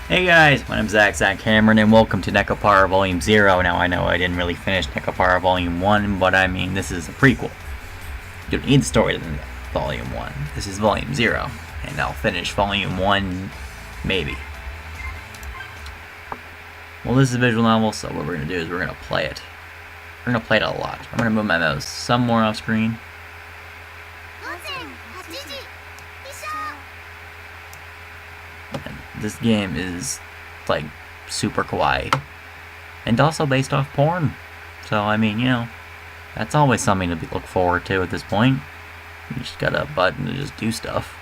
Hey guys, my name's Zach Cameron, and welcome to Nekopara Vol.0. Now I know I didn't really finish Nekopara Vol.1, but I mean, this is a prequel. You don't need the story to Vol.1. This is Vol.0, and I'll finish Vol.1, maybe. Well, this is a visual novel, so what we're going to do is we're going to play it. We're going to play it a lot. I'm going to move my mouse some more off screen. This game is, like, super kawaii. And also based off porn. So, I mean, you know, that's always something to look forward to at this point. You just got a button to just do stuff.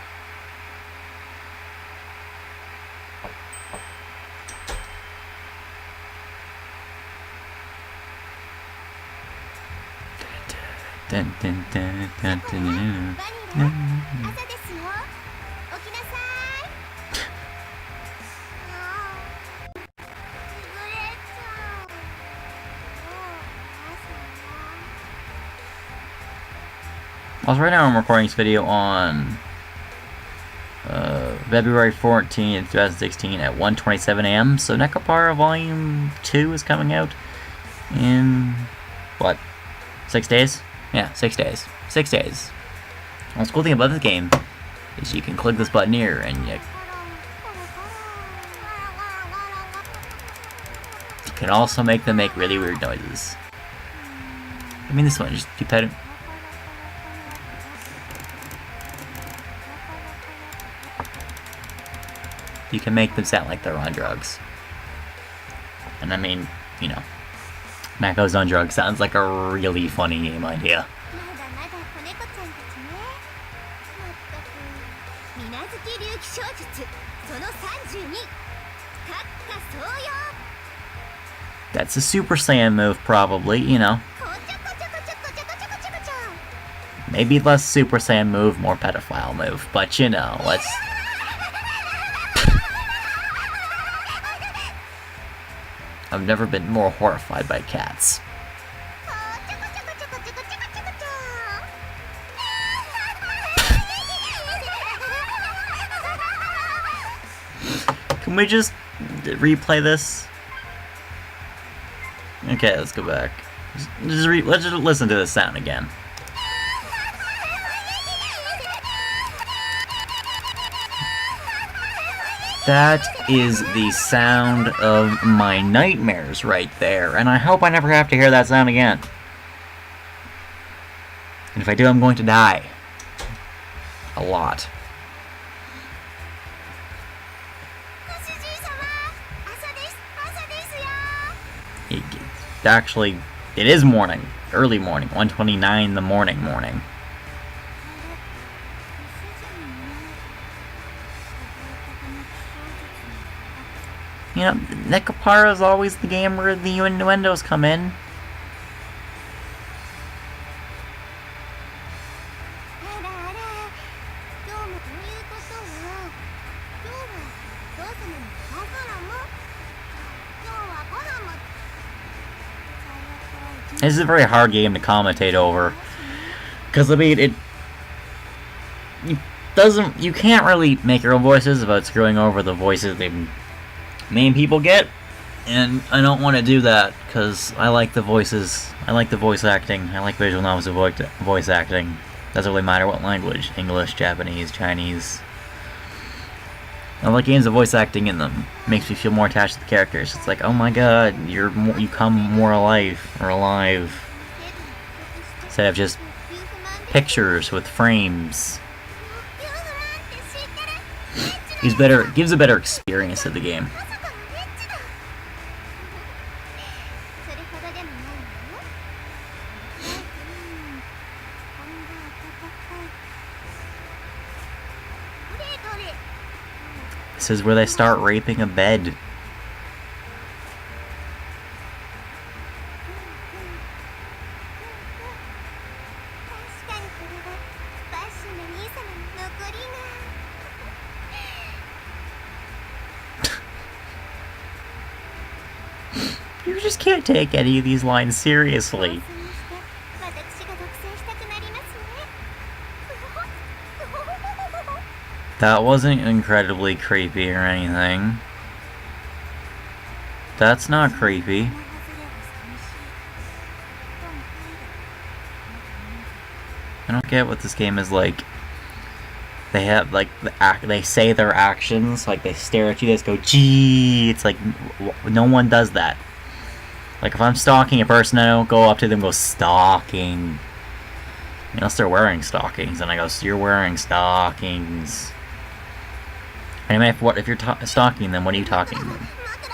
Dun, dun, dun, dun, dun, dun, dun. Also, right now I'm recording this video on February 14th, 2016 at 1:27 a.m. So Nekopara Volume 2 is coming out in, what, 6 days? Yeah, 6 days. 6 days. Well, the cool thing about this game is you can click this button here and you can also make them make really weird noises. I mean, this one, just keep petting. You can make them sound like they're on drugs. And I mean, you know, NEKOS on drugs sounds like a really funny game idea. That's a Super Saiyan move, probably, you know. Maybe less Super Saiyan move, more pedophile move, but you know, let's... I've never been more horrified by cats. Can we just replay this? Okay, let's go back. Let's just listen to this sound again. That is the sound of my nightmares right there, and I hope I never have to hear that sound again. And if I do, I'm going to die. A lot. Actually, it is morning. Early morning. 1:29 in the morning. You know, Nekopara is always the game where the innuendos come in. This is a very hard game to commentate over, because I mean, you can't really make your own voices without screwing over the voices the main people get, and I don't want to do that because I like the voices, I like the voice acting, I like visual novels of voice acting. Doesn't really matter what language, English, Japanese, Chinese. I like games of voice acting in them. It makes me feel more attached to the characters. It's like, oh my god, you come more alive, instead of just pictures with frames. It gives a better experience of the game. This is where they start raping a bed. You just can't take any of these lines seriously. That wasn't incredibly creepy or anything. That's not creepy. I don't get what this game is like. They have, like, they say their actions, like, they stare at you, they just go, gee, it's like, no one does that. Like, if I'm stalking a person, I don't go up to them and go, stalking. Unless they're wearing stockings, and I go, so you're wearing stockings. Anyway, if you're stalking them, what are you talking to them?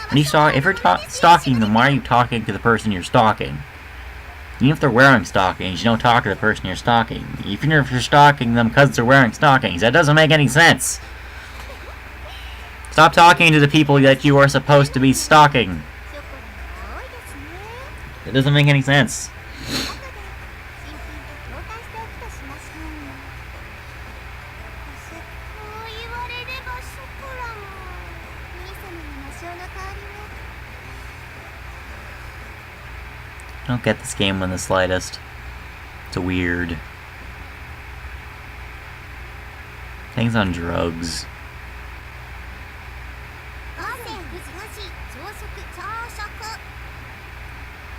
If you're stalking them, why are you talking to the person you're stalking? Even if they're wearing stockings, you don't talk to the person you're stalking. Even if you're stalking them because they're wearing stockings, that doesn't make any sense. Stop talking to the people that you are supposed to be stalking. It doesn't make any sense. I don't get this game in the slightest. It's weird. Things on drugs.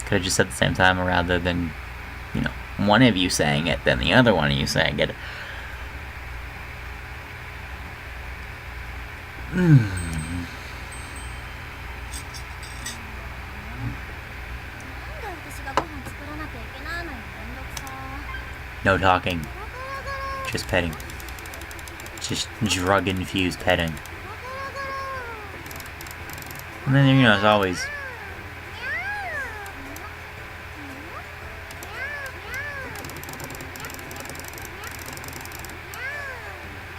Could have just said at the same time rather than, you know, one of you saying it, then the other one of you saying it. No talking. Just petting. Just drug-infused petting. And then, you know, as always...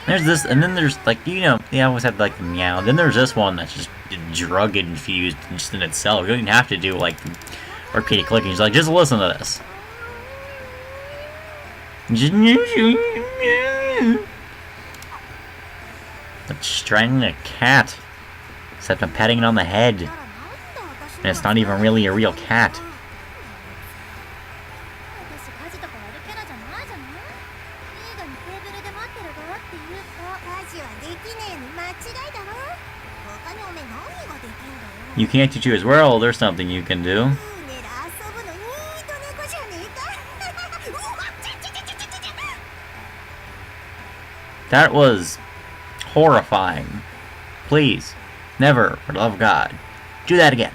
There's this, and then there's, like, you know, they always have, like, the meow. Then there's this one that's just drug-infused just in itself. You don't even have to do, like, repeated clicking. Just, like, just listen to this. It's strangling a cat. Except I'm petting it on the head. And it's not even really a real cat. You can't teach you as well, there's something you can do. That was horrifying. Please, never, for the love of God, do that again.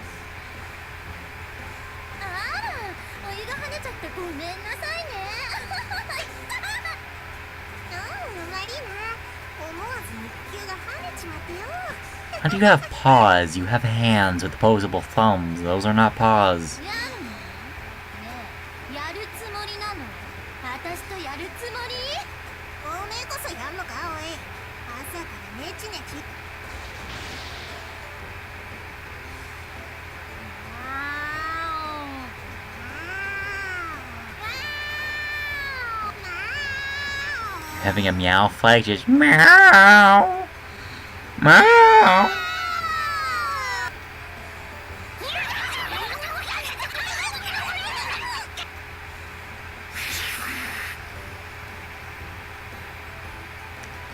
How do you have paws? You have hands with opposable thumbs. Those are not paws. Having a meow fight, just meow, meow.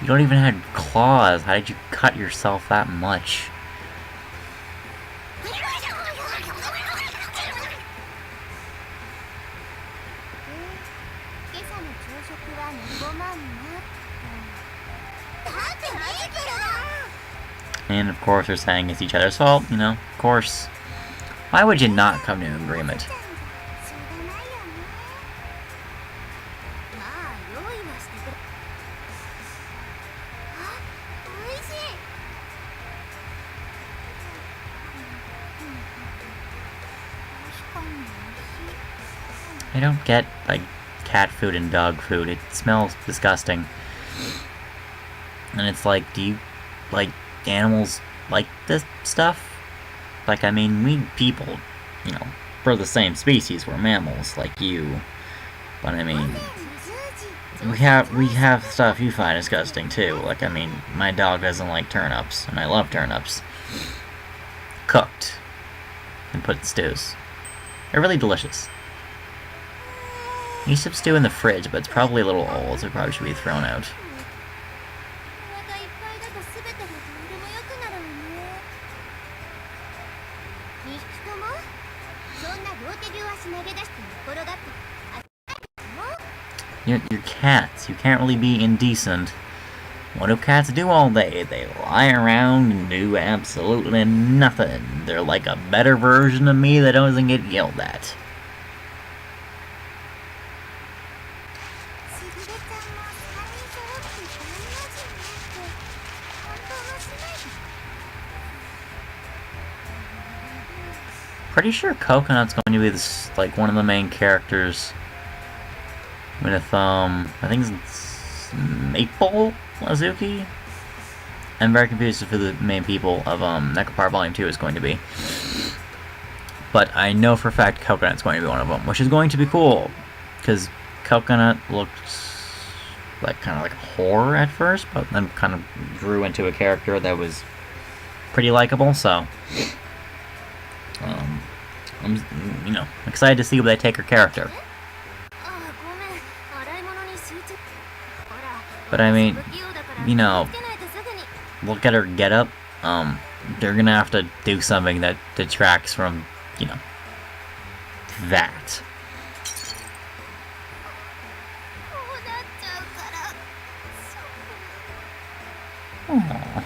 You don't even have claws. How did you cut yourself that much? And of course they're saying it's each other's fault, you know, of course. Why would you not come to an agreement? I don't get, like, cat food and dog food. It smells disgusting. And it's like, do you, like, animals like this stuff? Like, I mean, we people, you know, we're the same species, we're mammals, like you. But I mean, we have stuff you find disgusting too. Like, I mean, my dog doesn't like turnips, and I love turnips. Cooked. And put in stews. They're really delicious. I used to stew in the fridge, but it's probably a little old, so it probably should be thrown out. You're cats. You can't really be indecent. What do cats do all day? They lie around and do absolutely nothing. They're like a better version of me that doesn't get yelled at. Pretty sure Coconut's going to be this, like, one of the main characters. With, I think it's Maple Azuki? I'm very confused who the main people of, Nekopara Vol.2 is going to be. But I know for a fact Coconut's going to be one of them, which is going to be cool. Because Coconut looks like, kind of like horror at first, but then kind of grew into a character that was pretty likable, so... I'm, excited to see where they take her character. But I mean, look at her getup. They're gonna have to do something that detracts from, that. Aww.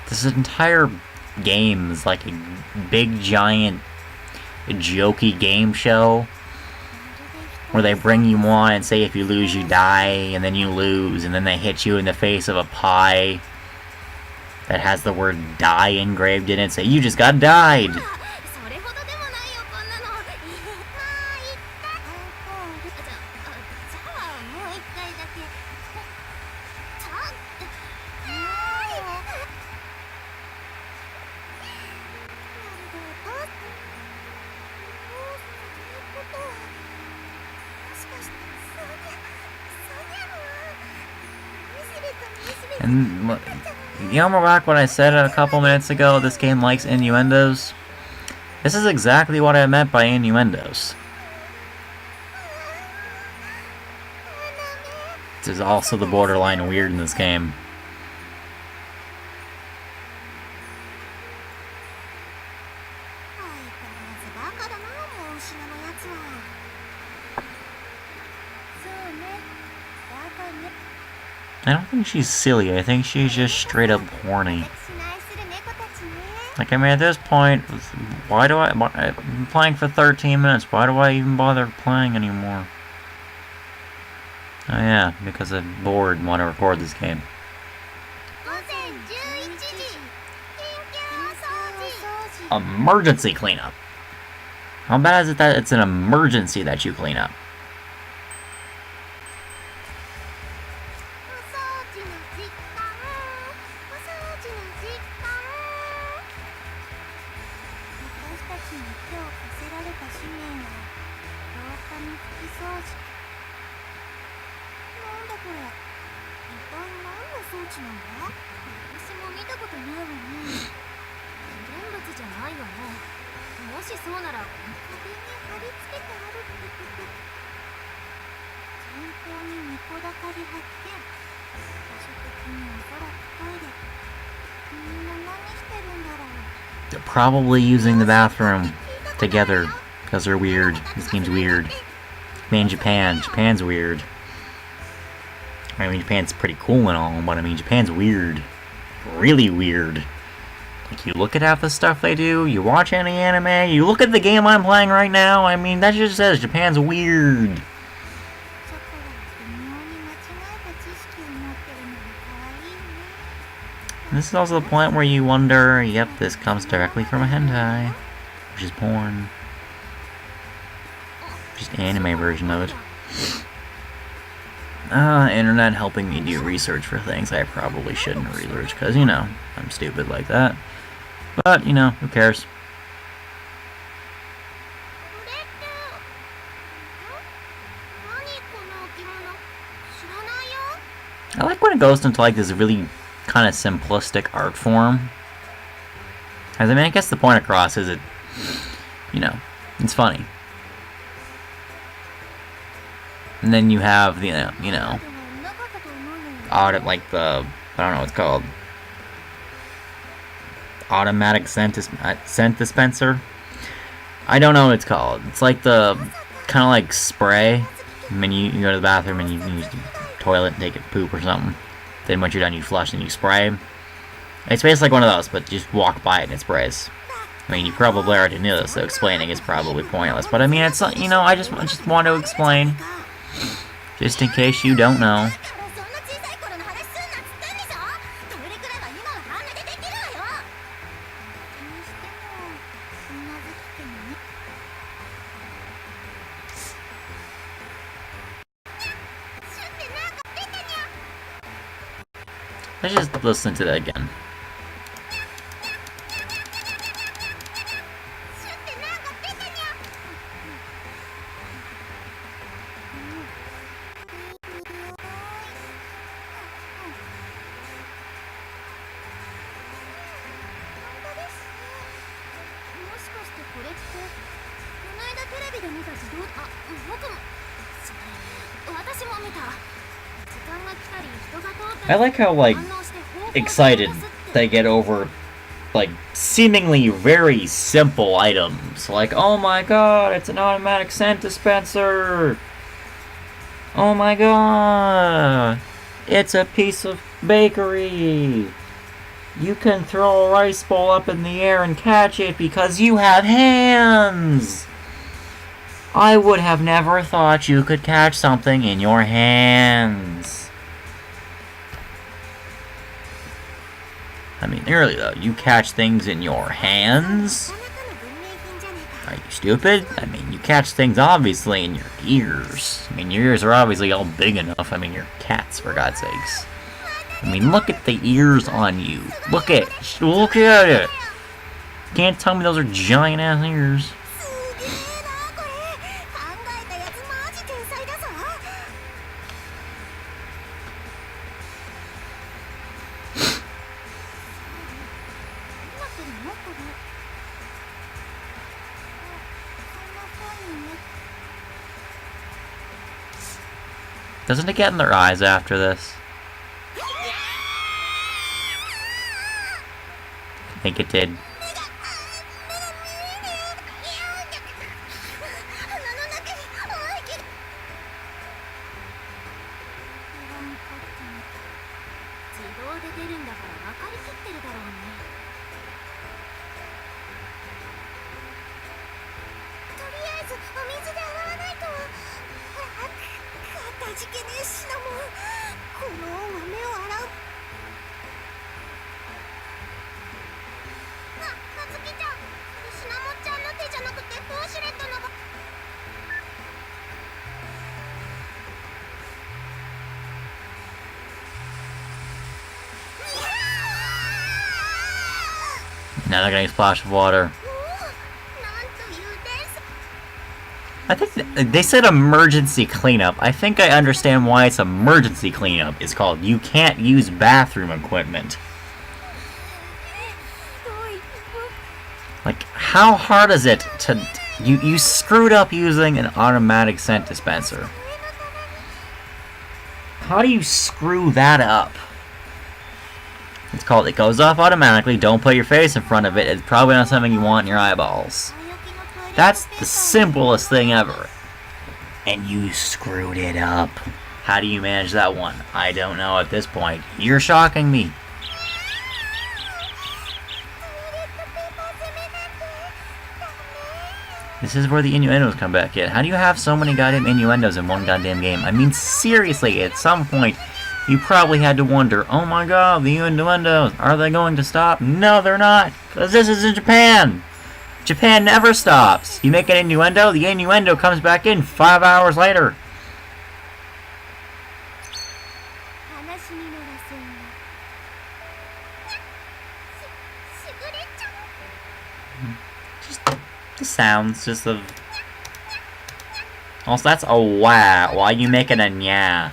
This entire game is like a big, giant, jokey game show where they bring you on and say if you lose, you die, and then you lose, and then they hit you in the face of a pie that has the word die engraved in it, say you just got died. And remember back when I said a couple minutes ago this game likes innuendos? This is exactly what I meant by innuendos. There's also the borderline weird in this game. I don't think she's silly, I think she's just straight up horny. Like, I mean, at this point, why do I've been playing for 13 minutes, why do I even bother playing anymore? Oh yeah, because I'm bored and want to record this game. Emergency cleanup! How bad is it that it's an emergency that you clean up? They're probably using the bathroom together because they're weird. This game's weird. I mean, Japan's weird. I mean, Japan's pretty cool and all, but I mean, Japan's weird. Really weird. Like, you look at half the stuff they do, you watch any anime, you look at the game I'm playing right now, I mean, that just says Japan's weird. And this is also the point where you wonder, yep, this comes directly from a hentai, which is porn. Just anime version of it. Internet helping me do research for things I probably shouldn't research, because, I'm stupid like that. But, who cares? I like when it goes into like this really kind of simplistic art form. As I mean, I guess the point across is it's funny. And then you have the audit like the I don't know what it's called. Automatic scent dispenser. I don't know what it's called. It's like the kind of like spray. I mean, you go to the bathroom and you use the toilet and take a poop or something. Then once you're done, you flush and you spray. It's basically like one of those, but you just walk by it and it sprays. I mean, you probably already knew this, so explaining is probably pointless. But I mean, it's I just want to explain, just in case you don't know. Let's just listen to that again. I like how, like, excited they get over, like, seemingly very simple items. Like, oh my god, it's an automatic scent dispenser! Oh my god! It's a piece of bakery! You can throw a rice bowl up in the air and catch it because you have hands! I would have never thought you could catch something in your hands. I mean, really though, you catch things in your hands? Are you stupid? I mean, you catch things obviously in your ears. I mean, your ears are obviously all big enough. I mean, you're cats, for God's sakes. I mean, look at the ears on you. Look at it. Can't tell me those are giant ass ears. Doesn't it get in their eyes after this? I think it did. Now they're getting a splash of water. I think they said emergency cleanup. I think I understand why it's emergency cleanup. It's called you can't use bathroom equipment. Like, how hard is it to... You screwed up using an automatic scent dispenser. How do you screw that up? It's called, it goes off automatically, don't put your face in front of it, it's probably not something you want in your eyeballs. That's the simplest thing ever. And you screwed it up. How do you manage that one? I don't know at this point. You're shocking me. This is where the innuendos come back in. How do you have so many goddamn innuendos in one goddamn game? I mean, seriously, at some point, you probably had to wonder, oh my god, the innuendos, are they going to stop? No, they're not, because this is in Japan. Japan never stops. You make an innuendo, the innuendo comes back in 5 hours later. Just the sounds, just the... Also, that's a wah. Why are you making a nya?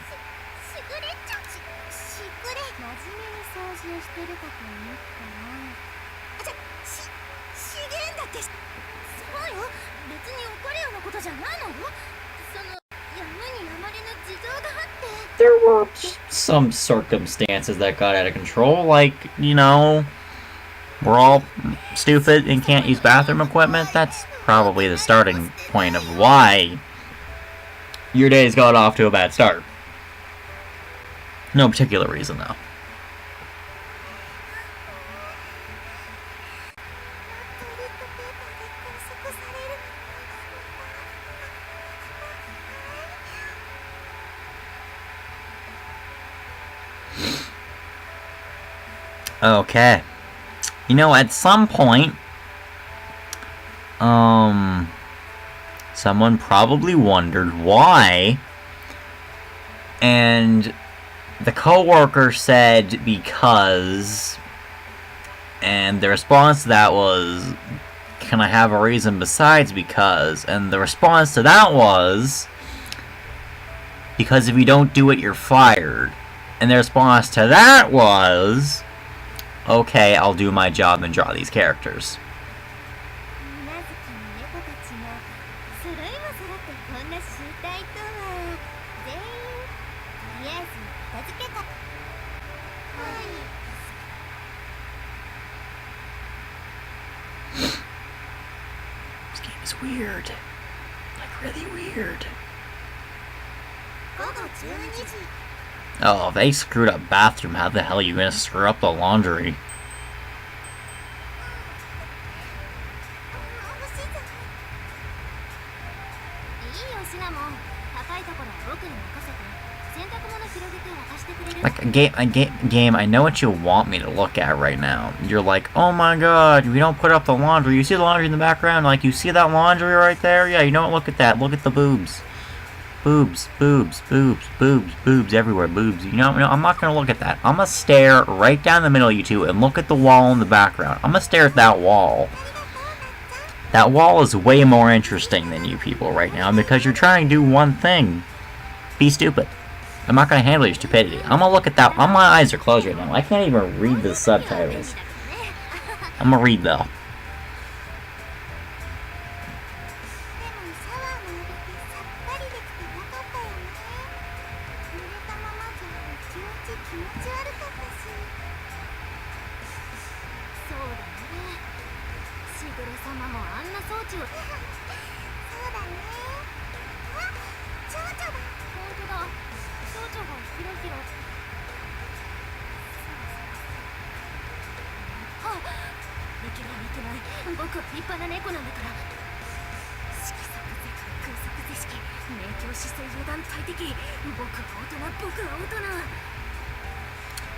there were some circumstances that got out of control, like, you know, we're all stupid and can't use bathroom equipment. That's probably the starting point of why your day's got off to a bad start. No particular reason, though. Okay. You know, at some point, someone probably wondered why, and the coworker said because, and the response to that was, can I have a reason besides because? And the response to that was, because if you don't do it, you're fired. And the response to that was, okay, I'll do my job and draw these characters. This game is weird. Like, really weird. Oh, if they screwed up bathroom, how the hell are you gonna screw up the laundry? Like, a game, I know what you want me to look at right now. You're like, oh my god, we don't put up the laundry. You see the laundry in the background? Like, you see that laundry right there? Yeah, you don't look at that. Look at the boobs. Boobs, boobs, boobs, boobs, boobs everywhere, boobs. You know, I'm not gonna look at that. I'm gonna stare right down the middle of you two and look at the wall in the background. I'm gonna stare at that wall. That wall is way more interesting than you people right now because you're trying to do one thing. Be stupid. I'm not gonna handle your stupidity. I'm gonna look at that. My eyes are closed right now. I can't even read the subtitles. I'm gonna read though.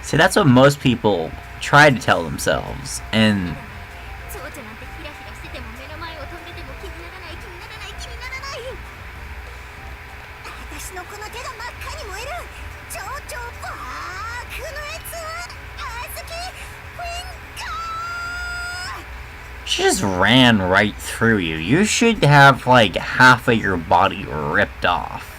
See, that's what most people try to tell themselves, and she just ran right through you. You should have, like, half of your body ripped off.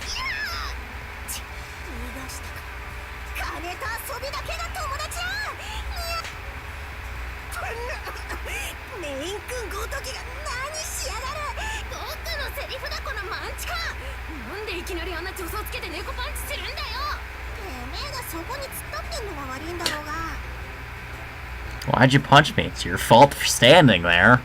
Why'd you punch me? It's your fault for standing there.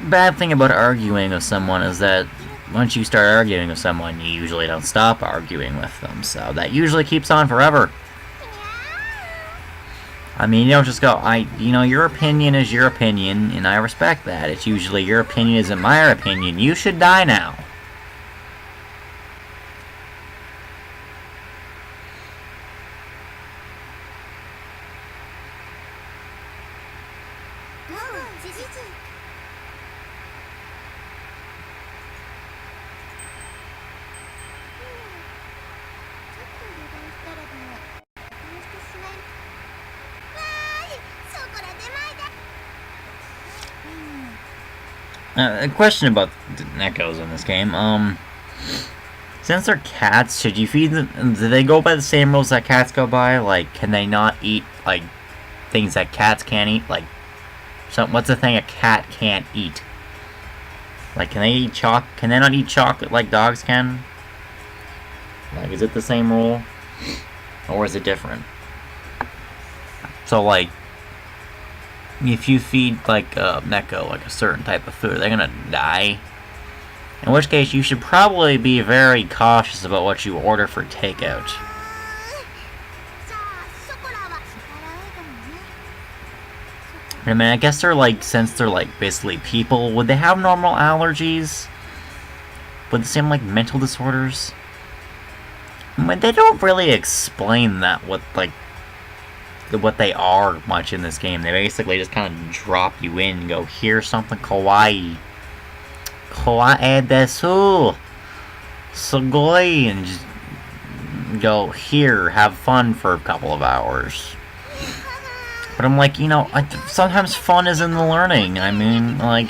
Bad thing about arguing with someone is that once you start arguing with someone, you usually don't stop arguing with them, so that usually keeps on forever. I mean, you don't just go, your opinion is your opinion, and I respect that. It's usually your opinion isn't my opinion. You should die now. A question about the Nekos in this game. Since they're cats, should you feed them? Do they go by the same rules that cats go by? Like, can they not eat like things that cats can't eat? Like, what's the thing a cat can't eat? Like, can they eat Can they not eat chocolate like dogs can? Like, is it the same rule, or is it different? So, like, if you feed like a Neko like a certain type of food, they're gonna die. In which case, you should probably be very cautious about what you order for takeout. I mean, I guess they're like, since they're like basically people, would they have normal allergies? Would they seem like mental disorders? I mean, they don't really explain that what they are much in this game. They basically just kind of drop you in and go, here's something kawaii. Kawaii desu. Sugoi. And just go, here, have fun for a couple of hours. But I'm like, you know, sometimes fun is in the learning. I mean, like,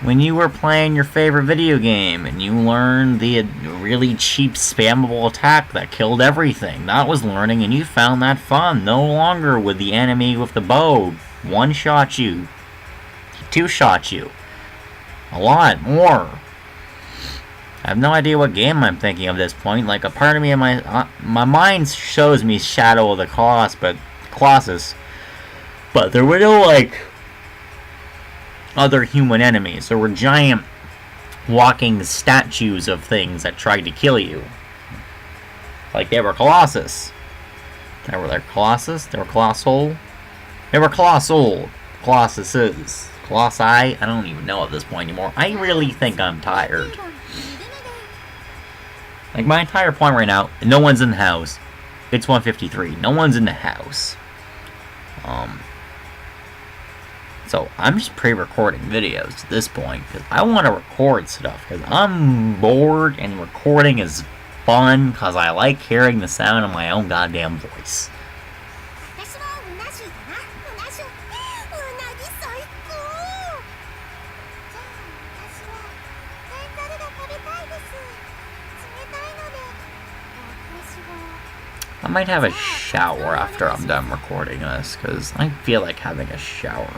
when you were playing your favorite video game and you learned the really cheap spammable attack that killed everything, that was learning and you found that fun. No longer would the enemy with the bow one-shot you, two-shot you. A lot more. I have no idea what game I'm thinking of at this point. Like, a part of me in my mind shows me Shadow of the Colossus, but there were no, like, other human enemies. There were giant walking statues of things that tried to kill you. Like, they were Colossus. They were Colossus? They were Colossal? They were Colossal. Colossuses. Colossi? I don't even know at this point anymore. I really think I'm tired. Like, my entire point right now, no one's in the house. It's 1:53. No one's in the house. So I'm just pre-recording videos at this point because I want to record stuff because I'm bored and recording is fun because I like hearing the sound of my own goddamn voice. I might have a shower after I'm done recording this because I feel like having a shower.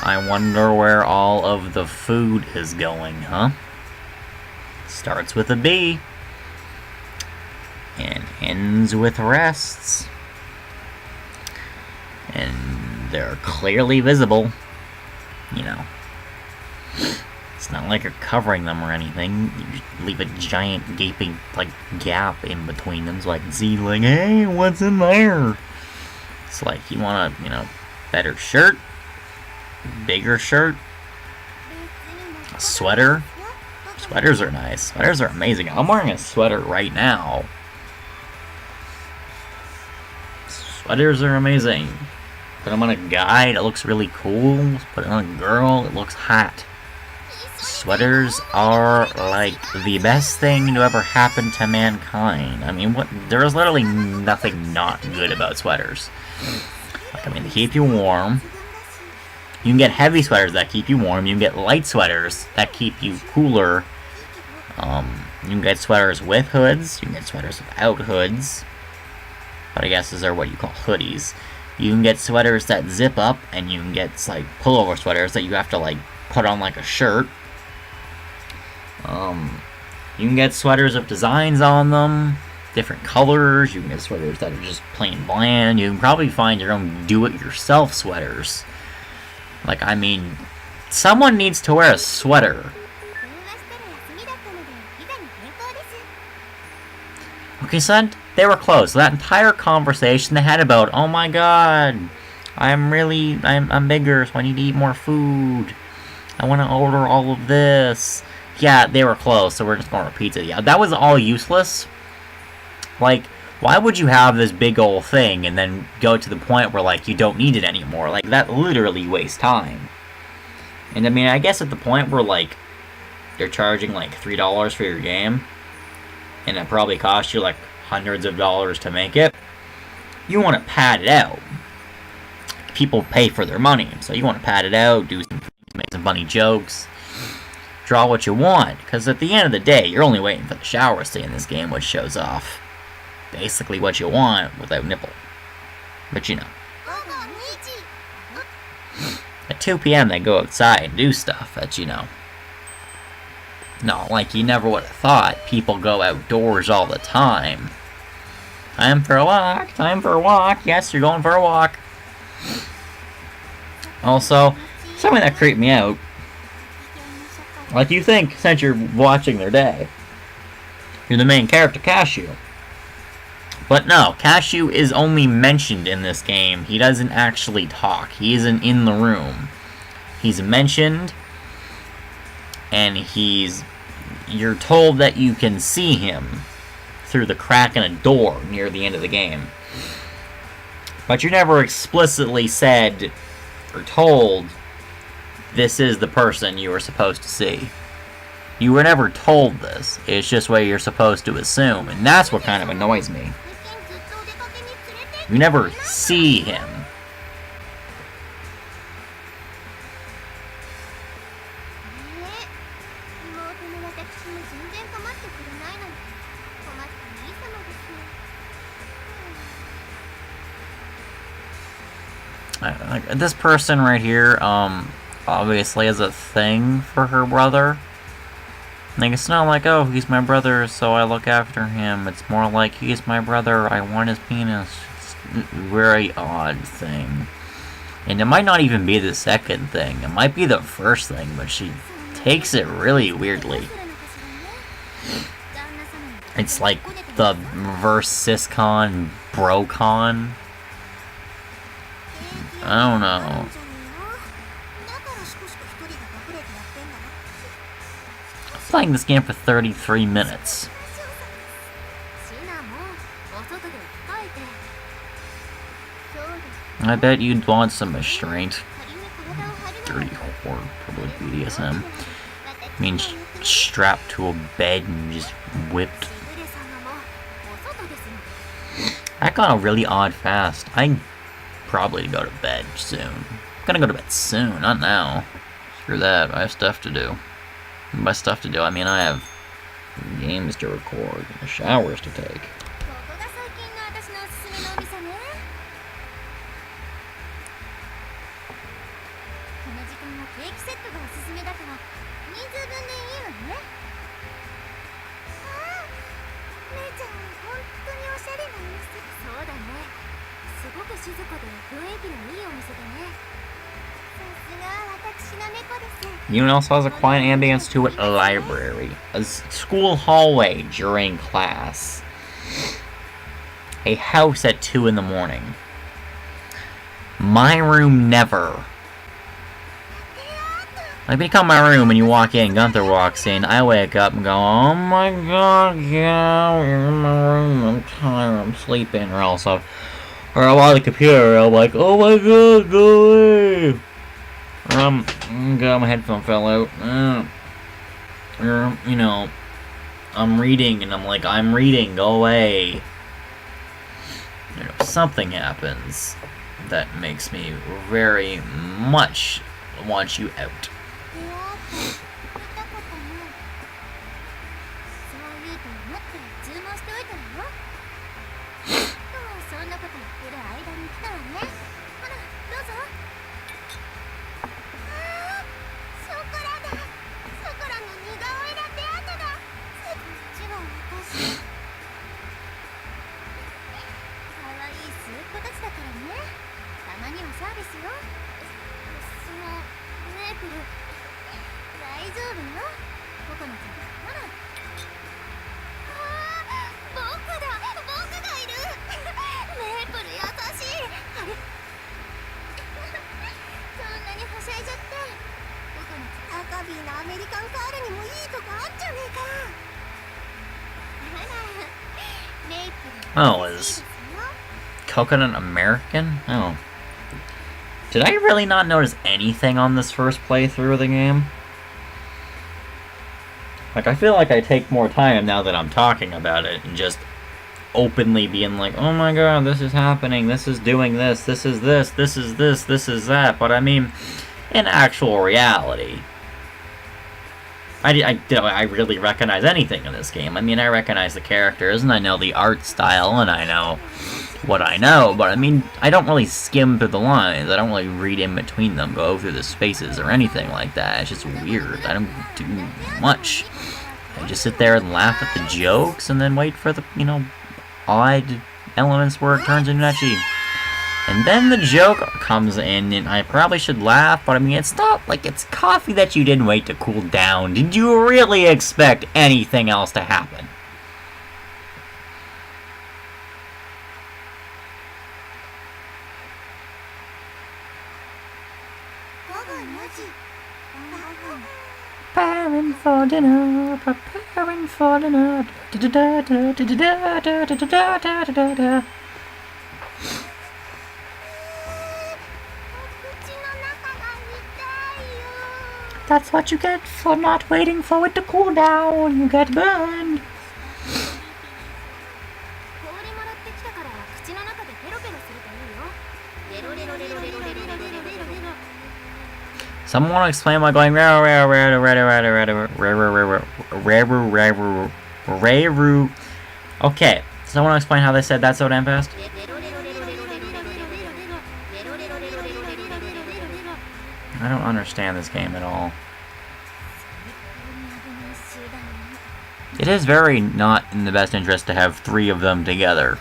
I wonder where all of the food is going, huh? Starts with a B and ends with rests, and they're clearly visible. You know, it's not like you're covering them or anything. You leave a giant gaping like gap in between them, so I can see like, hey, what's in there? It's like you want a, you know, better shirt, bigger shirt, a sweater. Sweaters are nice. Sweaters are amazing. I'm wearing a sweater right now. Sweaters are amazing. Put them on a guy, it looks really cool. Put it on a girl, it looks hot. Sweaters are like the best thing to ever happen to mankind. I mean, there is literally nothing not good about sweaters. Like, I mean, they keep you warm. You can get heavy sweaters that keep you warm. You can get light sweaters that keep you cooler. You can get sweaters with hoods. You can get sweaters without hoods. But I guess those are what you call hoodies. You can get sweaters that zip up, and you can get like pullover sweaters that you have to like put on like a shirt. You can get sweaters with designs on them, different colors. You can get sweaters that are just plain bland. You can probably find your own do-it-yourself sweaters. Like, I mean, someone needs to wear a sweater. Okay, son, they were close. So that entire conversation they had about, oh my god, I'm bigger, so I need to eat more food. I want to order all of this. Yeah, they were close, so we're just going to repeat it. Yeah, that was all useless. Like, Why would you have this big old thing and then go to the point where, like, you don't need it anymore? Like, that literally wastes time. And I mean, I guess at the point where, like, you're charging, like, $3 for your game, and it probably costs you, like, hundreds of dollars to make it, you want to pad it out. People pay for their money, so you want to pad it out, do some things, make some funny jokes, draw what you want, because at the end of the day, you're only waiting for the shower to stay in this game, which shows off basically what you want without nipple. But you know. At 2 p.m. they go outside and do stuff that, you know. No, like you never would have thought people go outdoors all the time. Time for a walk, time for a walk. Yes, you're going for a walk. Also, something that creeped me out. Like you think, since you're watching their day, you're the main character, Cashew. But no, Cashew is only mentioned in this game. He doesn't actually talk. He isn't in the room. He's mentioned, and you're told that you can see him through the crack in a door near the end of the game. But you're never explicitly said or told this is the person you were supposed to see. You were never told this. It's just what you're supposed to assume, and that's what kind of annoys me. You never see him. Like, this person right here, obviously has a thing for her brother. Like, it's not like, oh, he's my brother, so I look after him. It's more like, he's my brother, I want his penis. It's a very odd thing. And it might not even be the second thing. It might be the first thing, but she takes it really weirdly. It's like the reverse ciscon, brocon. I don't know. I'm playing this game for 33 minutes. I bet you'd want some restraint. Dirty whore, probably BDSM. I mean, strapped to a bed and just whipped. That got really odd fast. I probably go to bed soon. I'm gonna go to bed soon, not now. Screw that, I have stuff to do. By stuff to do, I mean I have games to record and showers to take. You know what else has a quiet ambience to it? A library. A school hallway during class. A house at 2 in the morning. My room never. Like, when you come in my room and you walk in, Gunther walks in, I wake up and go, oh my god, yeah, you're in my room, I'm tired, I'm sleeping, or else I'm on the computer, I'm like, oh my god, go away! God, my headphone fell out. Or, you know, I'm reading, and I'm like, I'm reading, go away. You know, something happens that makes me very much want you out. Oh, Coconut American? Oh. Did I really not notice anything on this first playthrough of the game? Like, I feel like I take more time now that I'm talking about it and just openly being like, oh my god, this is happening, this is doing this is this, this is this, this is that. But I mean, in actual reality, I really recognize anything in this game. I mean, I recognize the characters, and I know the art style, and I know what I know, but I mean, I don't really skim through the lines, I don't really read in between them, go through the spaces or anything like that. It's just weird. I don't do much. I just sit there and laugh at the jokes, and then wait for the, you know, odd elements where it turns into ecchi. And then the joke comes in, and I probably should laugh, but I mean, it's not like it's coffee that you didn't wait to cool down. Did you really expect anything else to happen? Preparing for dinner, preparing for dinner. That's what you get for not waiting for it to cool down. You get burned. Someone want to explain why going okay, someone want to explain how they said that so damn fast? I don't understand this game at all. It is very not in the best interest to have 3 of them together.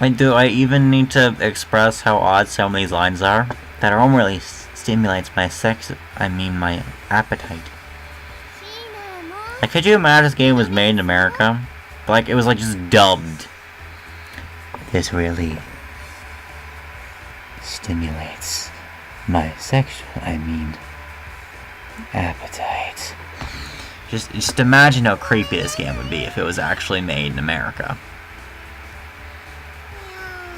Wait, do I even need to express how odd some of these lines are? That aroma really stimulates my my appetite. Like, could you imagine this game was made in America? Like, it was like just dubbed. This really stimulates my appetite. Just imagine how creepy this game would be if it was actually made in America.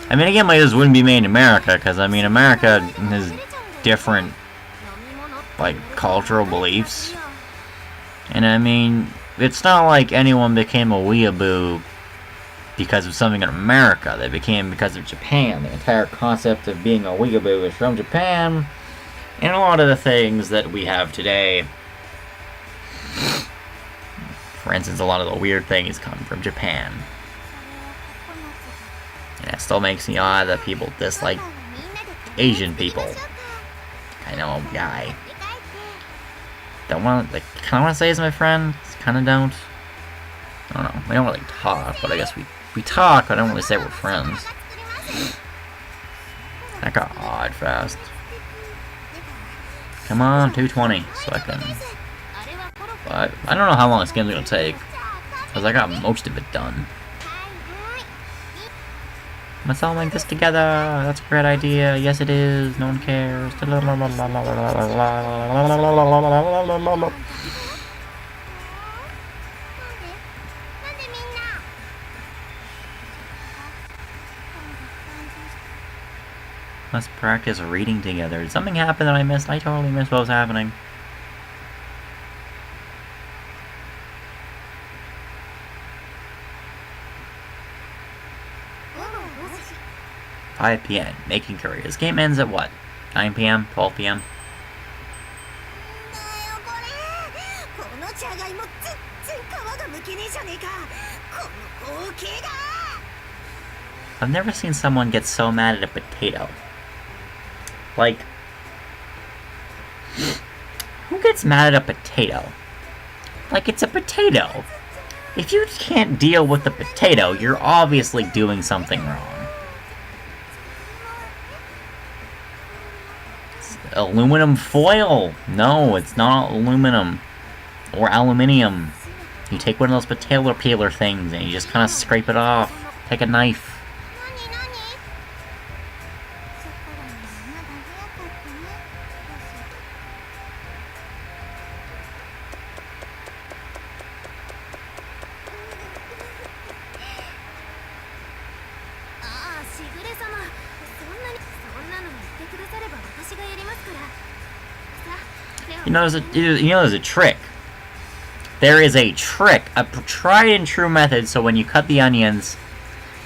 I mean, a game like this wouldn't be made in America, because, I mean, America has different, like, cultural beliefs. And, I mean, it's not like anyone became a weeaboo because of something in America. They became because of Japan. The entire concept of being a weeaboo is from Japan, and a lot of the things that we have today. For instance, a lot of the weird things come from Japan. And it still makes me odd that people dislike Asian people. I know a guy. Don't want to, like, kind of want to say he's my friend. Kind of don't. I don't know. We don't really talk, but I guess we talk, but I don't really say we're friends. That got odd fast. Come on, 220, so I can... But I don't know how long this game's gonna take, because I got most of it done. Let's all make this together. That's a great idea. Yes, it is. No one cares. Let's practice reading together. Did something happen that I missed? I totally missed what was happening. (5 p.m. Making curry. This game ends at what? 9 p.m.? 12 p.m.? I've never seen someone get so mad at a potato. Like, who gets mad at a potato? Like, it's a potato. If you can't deal with the potato, you're obviously doing something wrong. It's aluminum foil! No, it's not aluminum. Or aluminium. You take one of those potato peeler things and you just kind of scrape it off. Take a knife. You know, there's a trick. There is a trick, a tried and true method, so when you cut the onions,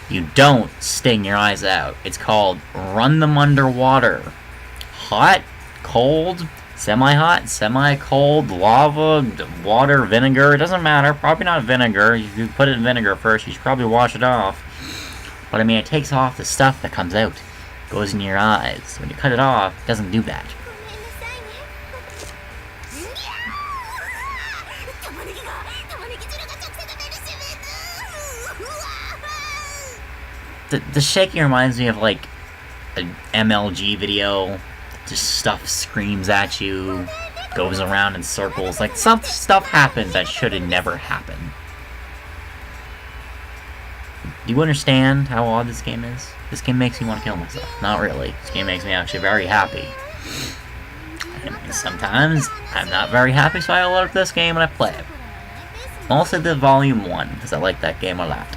you don't sting your eyes out. It's called run them underwater. Hot, cold, semi-hot, semi-cold, lava, water, vinegar, it doesn't matter. Probably not vinegar. If you put it in vinegar first, you should probably wash it off. But I mean, it takes off the stuff that comes out. It goes in your eyes. When you cut it off, it doesn't do that. The shaking reminds me of, like, an MLG video. Just stuff screams at you, goes around in circles. Like, some stuff happens that should have never happened. Do you understand how odd this game is? This game makes me want to kill myself. Not really. This game makes me actually very happy. And sometimes, I'm not very happy, so I load up this game and I play it. Also the Volume 1, because I like that game a lot.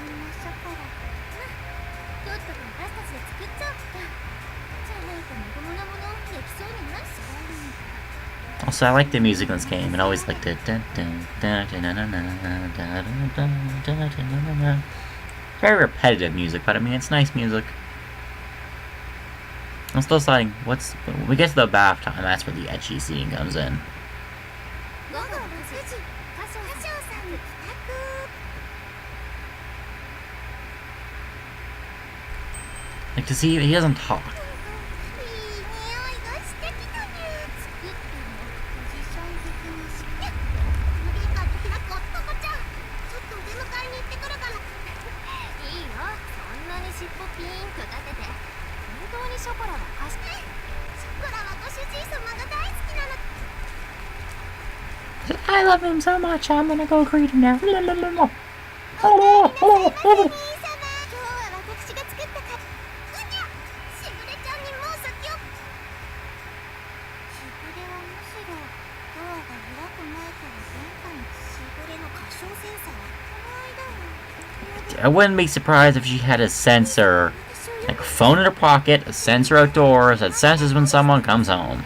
Also, I like the music in this game, and I always liked it. Very repetitive music, but I mean, it's nice music. I'm still deciding, when we get to the bath time, that's where the ecchi scene comes in. Like, to see, he doesn't talk. I love him so much, I'm gonna go greet him now. I wouldn't be surprised if she had a sensor, like a phone in her pocket, a sensor outdoors that senses when someone comes home.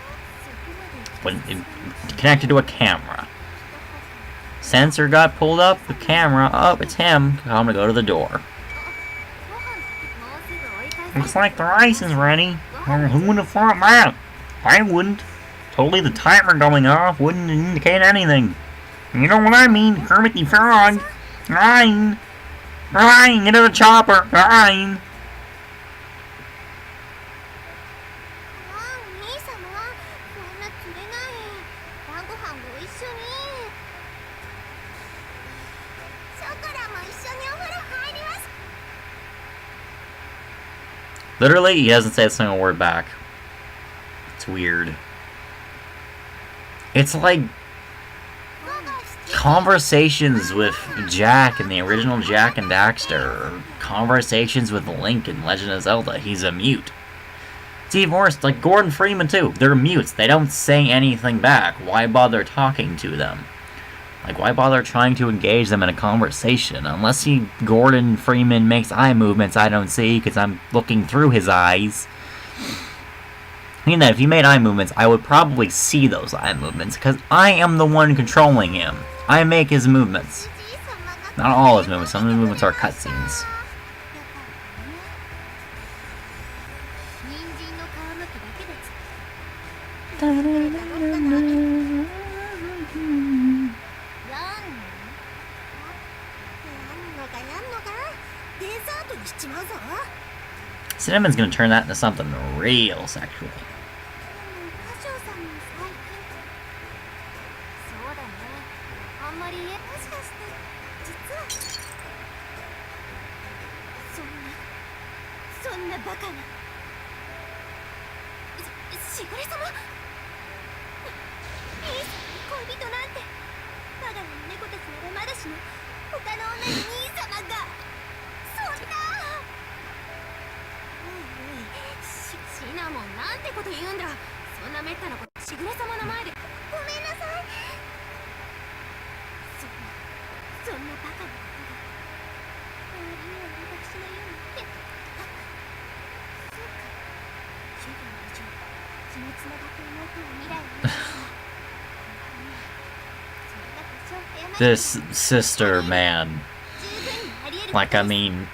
When connected to a camera. Sensor got pulled up, the camera, oh, it's him, I'm gonna go to the door. Looks like the rice is ready. Who would have thought that? I wouldn't. Totally the timer going off wouldn't indicate anything. You know what I mean, Kermit the Frog. Ryan! Ryan, get to the chopper! Ryan! Literally, he doesn't say a single word back. It's weird. It's like conversations with Jack in the original Jack and Daxter, or conversations with Link in Legend of Zelda. He's a mute. It's even worse, like Gordon Freeman too. They're mutes. They don't say anything back. Why bother talking to them? Like, why bother trying to engage them in a conversation? Unless Gordon Freeman makes eye movements I don't see, because I'm looking through his eyes. I mean that if he made eye movements, I would probably see those eye movements, because I am the one controlling him. I make his movements. Not all his movements, some of the movements are cutscenes. Cinnamon's gonna turn that into something real sexual. This sister, man. Like, I mean,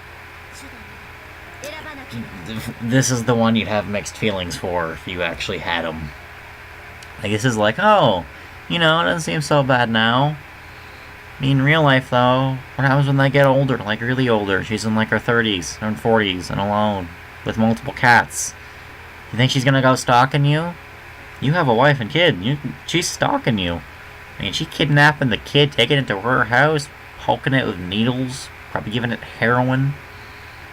this is the one you'd have mixed feelings for if you actually had him. Like, this is like, oh, you know, it doesn't seem so bad now. I mean, in real life, though, what happens when they get older, like really older? She's in like her 30s or 40s and alone with multiple cats. You think she's gonna go stalking you? You have a wife and kid. She's stalking you. I mean, she's kidnapping the kid, taking it to her house, poking it with needles, probably giving it heroin,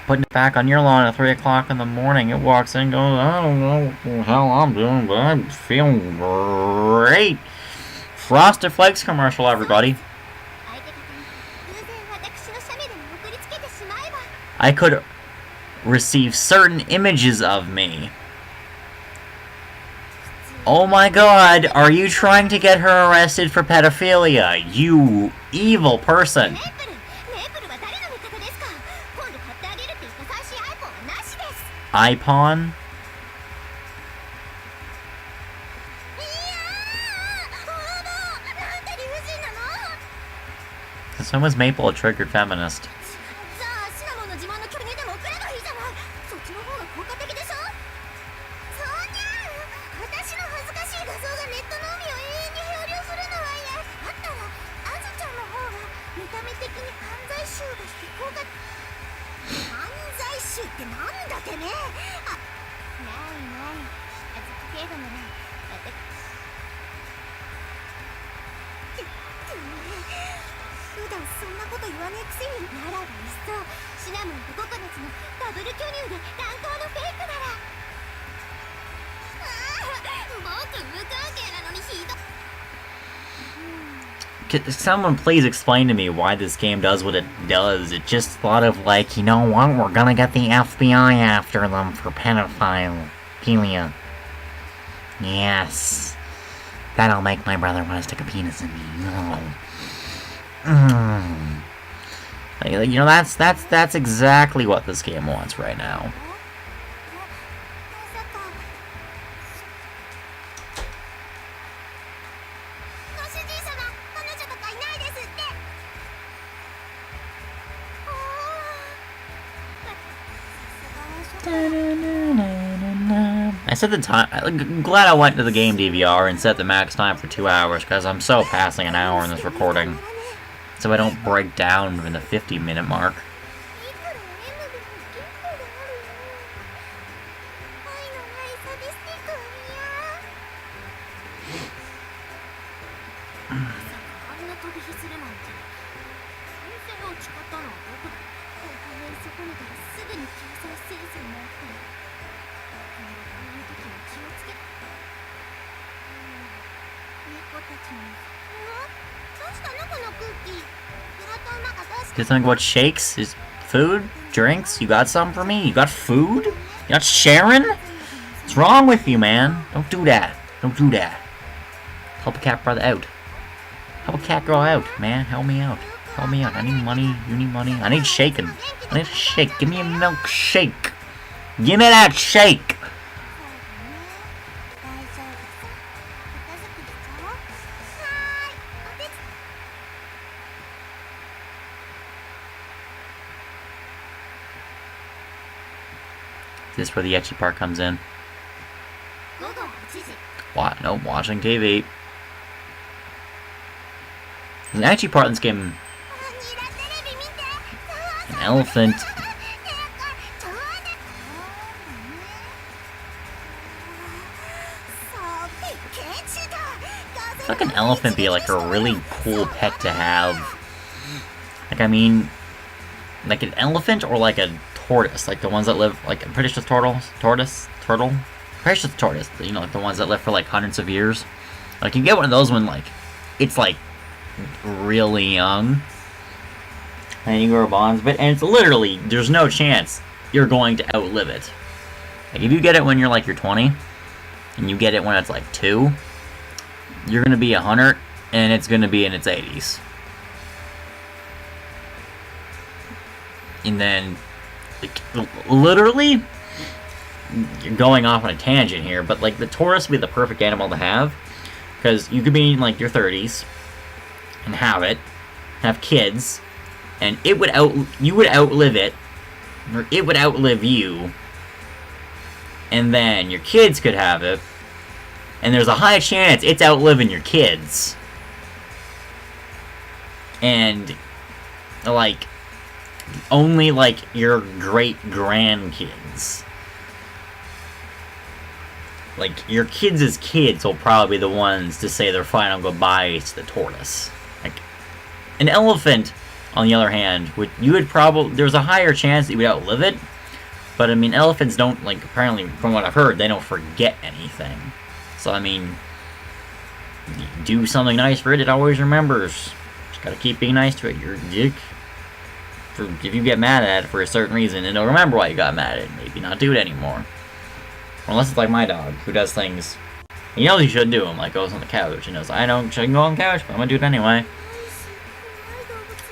putting it back on your lawn at 3 o'clock in the morning. It walks in and goes, I don't know what the hell I'm doing, but I'm feeling great. Frosted Flakes commercial, everybody. I could receive certain images of me. Oh my god, are you trying to get her arrested for pedophilia? You evil person. iPon? So was Maple a triggered feminist? Someone please explain to me why this game does what it does. It just thought of like, you know what, we're gonna get the FBI after them for pedophilia. Yes. That'll make my brother want to stick a penis in me. You know, that's exactly what this game wants right now. I set the time. I'm glad I went to the game DVR and set the max time for 2 hours because I'm so passing an hour in this recording, so I don't break down in the 50-minute mark. Do you think what shakes is food, drinks? You got something for me? You got food? You not sharing? What's wrong with you, man? Don't do that. Don't do that. Help a cat brother out. Help a cat girl out, man. Help me out. Help me out. I need money. You need money. I need shaking. I need a shake. Give me a milkshake. Give me that shake. This is where the ecchi part comes in. What? No, watching TV. There's an ecchi part in this game. An elephant. Like an elephant be like a really cool pet to have. Like, I mean, like an elephant or like a tortoise, like the ones that live, like, I'm pretty sure it's turtle? Pretty sure it's tortoise, you know, like the ones that live for, like, hundreds of years. Like, you get one of those when, like, it's, like, really young. And you grow bonds, but, and it's literally, there's no chance you're going to outlive it. Like, if you get it when you're, like, you're 20, and you get it when it's, like, 2, you're gonna be 100, and it's gonna be in its 80s. And then, like, literally, you're going off on a tangent here, but, like, the tortoise would be the perfect animal to have, because you could be in, like, your 30s, and have kids, and you would outlive it, or it would outlive you, and then your kids could have it, and there's a high chance it's outliving your kids. And, like, only, like, your great-grandkids. Like, your kids' kids will probably be the ones to say their final goodbyes to the tortoise. Like, an elephant, on the other hand, there's a higher chance that you would outlive it, but, I mean, elephants don't, like, apparently, from what I've heard, they don't forget anything. So, I mean, you do something nice for it, it always remembers. Just gotta keep being nice to it. You're a dick. If you get mad at it for a certain reason, it'll remember why you got mad at it, maybe not do it anymore. Unless it's like my dog, who does things he knows he shouldn't do them, like goes on the couch and knows I shouldn't go on the couch, but I'm gonna do it anyway.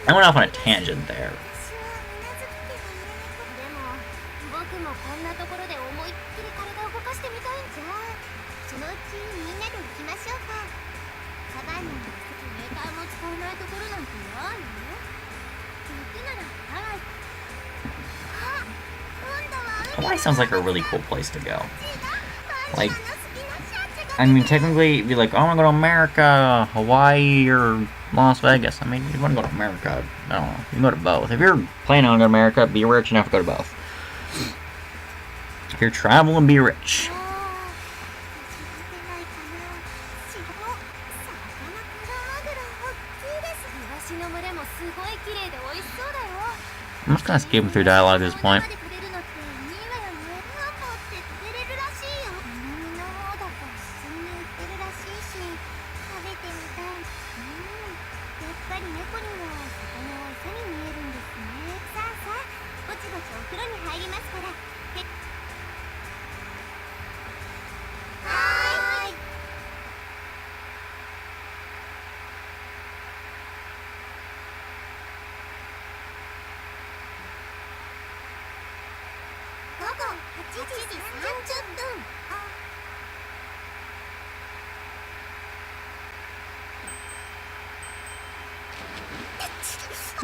I went off on a tangent there. Hawaii sounds like a really cool place to go. Like, I mean, technically, it'd be like, oh, I want to go to America, Hawaii, or Las Vegas. I mean, you want to go to America, I don't know, you can go to both. If you're planning on going to America, be rich enough to go to both. If you're traveling, be rich. I'm just gonna skip through dialogue at this point.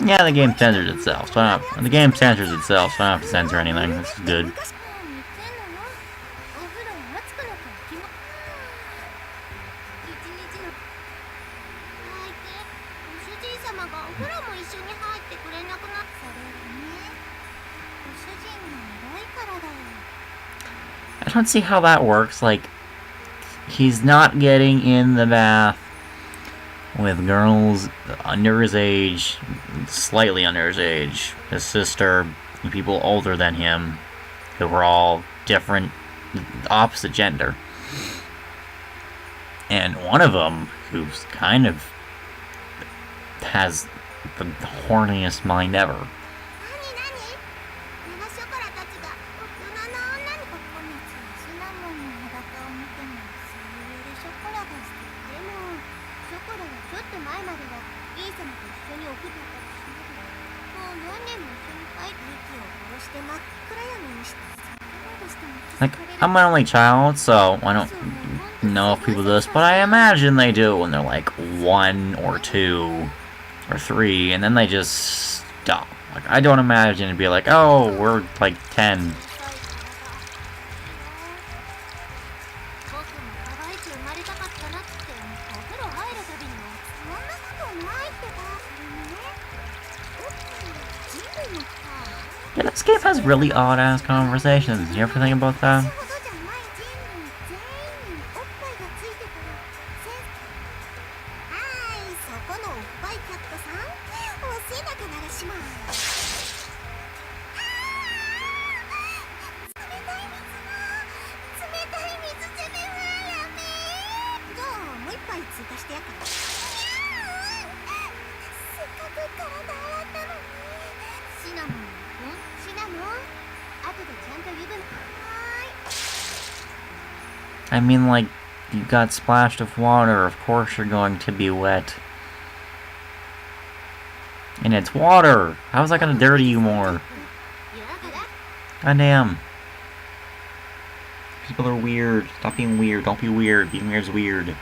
Yeah, the game censors itself, so I don't have to censor anything. This is good. I don't see how that works. Like, he's not getting in the bath with girls under his age, slightly under his age, his sister, and people older than him, who were all different, opposite gender. And one of them, who's kind of has the horniest mind ever. Like, I'm an only child, so I don't know if people do this, but I imagine they do when they're like 1 or 2 or 3, and then they just stop. Like, I don't imagine it'd be like, oh, we're like 10. Yeah, this game has really odd-ass conversations. Did you ever think about that? I mean, like, you got splashed with water, of course you're going to be wet. And it's water! How is that gonna dirty you more? Goddamn. People are weird. Stop being weird. Don't be weird. Being weird is weird.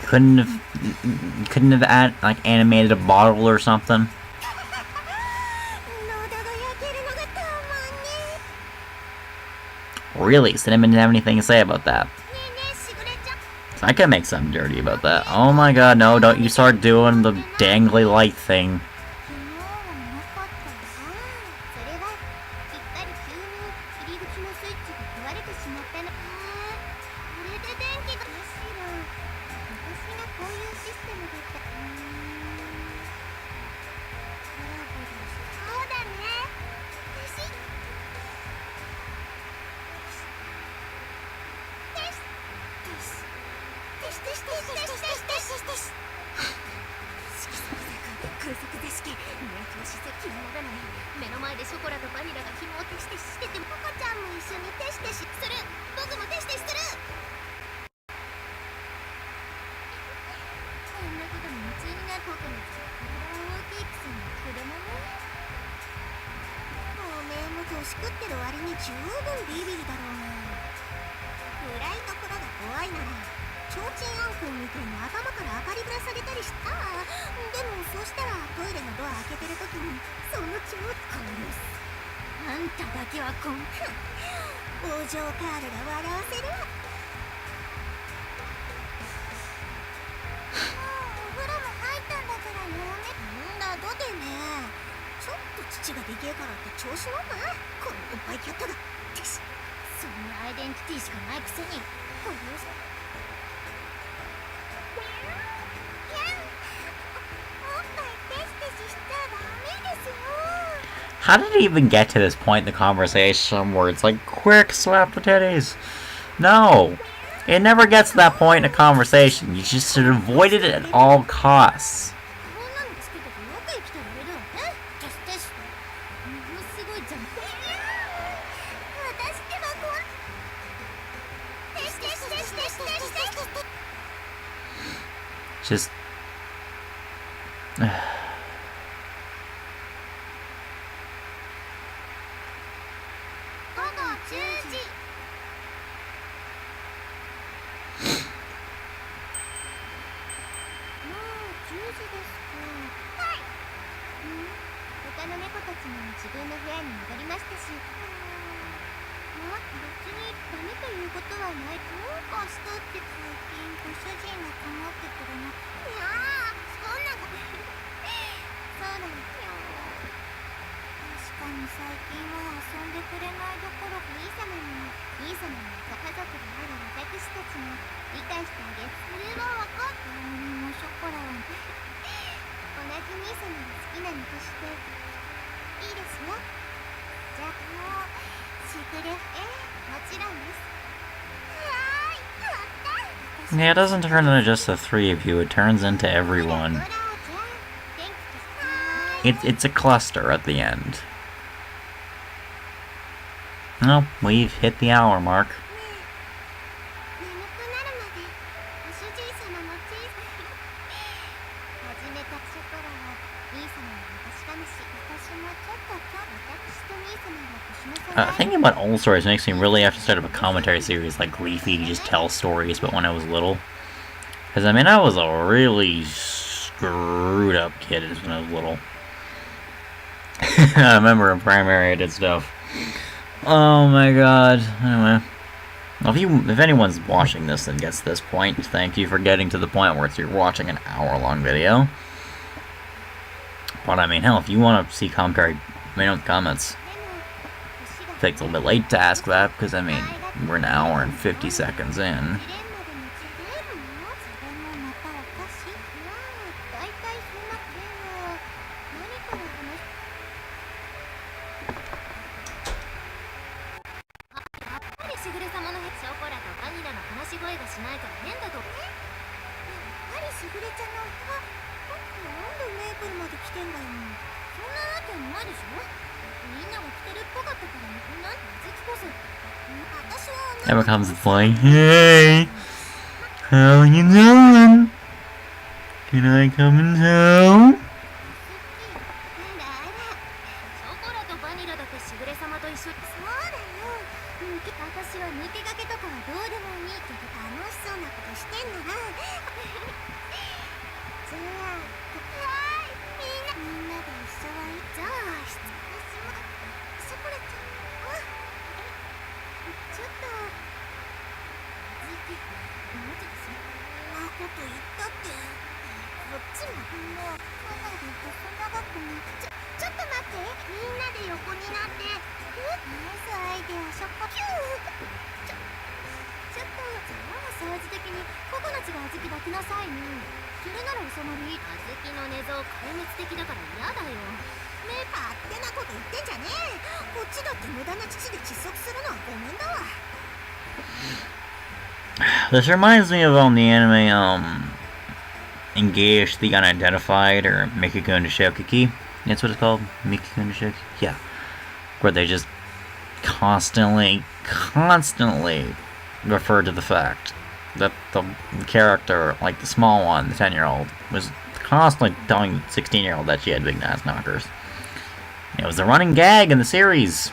Couldn't have animated a bottle or something. Really? Cinnamon didn't have anything to say about that. I could make something dirty about that. Oh my god, no, don't you start doing the dangly light thing. How did it even get to this point in the conversation where it's like, quick, slap the titties? No! It never gets to that point in a conversation. You just should avoid it at all costs. Just... Yeah, it doesn't turn into just the three of you, it turns into everyone. It's a cluster at the end. Well, we've hit the hour mark. Thinking about old stories makes me really have to start up a commentary series like Leafy, just tell stories about when I was little. Because, I mean, I was a really screwed up kid when I was little. I remember in primary I did stuff. Oh my god. Anyway. Well, if anyone's watching this and gets to this point, thank you for getting to the point where you're watching an hour-long video. But, I mean, hell, if you want to see commentary, let me know in the comments. It's a little bit late to ask that, because, I mean, we're an hour and 50 seconds in. Ever comes it's like, hey, how you doing? Can I come and help? This reminds me of the anime, Engage the Unidentified, or Mikiko no Shokiki. That's what it's called? Mikiko no Shokiki? Yeah. Where they just constantly refer to the fact that the character, like the small one, the 10-year-old, was constantly telling the 16-year-old that she had big ass knockers. It was a running gag in the series.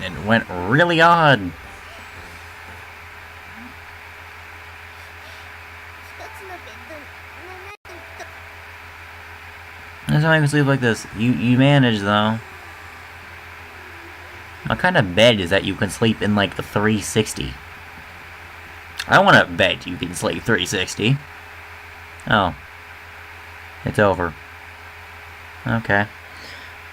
It went really odd. That's why I can sleep like this. You manage, though. What kind of bed is that you can sleep in, like, the 360? I want a bed you can sleep 360. Oh. It's over. Okay.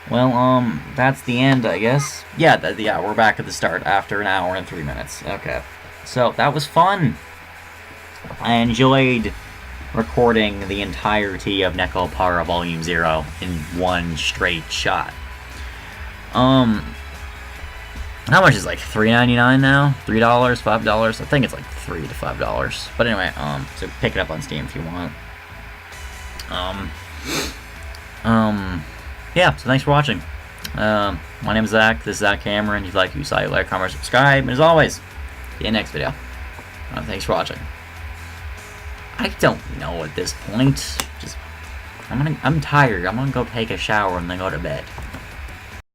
Well, that's the end, I guess. Yeah, we're back at the start after an hour and 3 minutes. Okay. So, that was fun. I enjoyed recording the entirety of Nekopara Vol.0 in one straight shot. How much is, like, $3.99 now? $3? $5? I think it's like $3 to $5. But anyway, so pick it up on Steam if you want. Yeah, so thanks for watching. My name is Zach, this is Zach Cameron. If you'd like to saw, like, comment, subscribe, and as always, see you in the next video. Thanks for watching. I don't know at this point. I'm tired. I'm gonna go take a shower and then go to bed.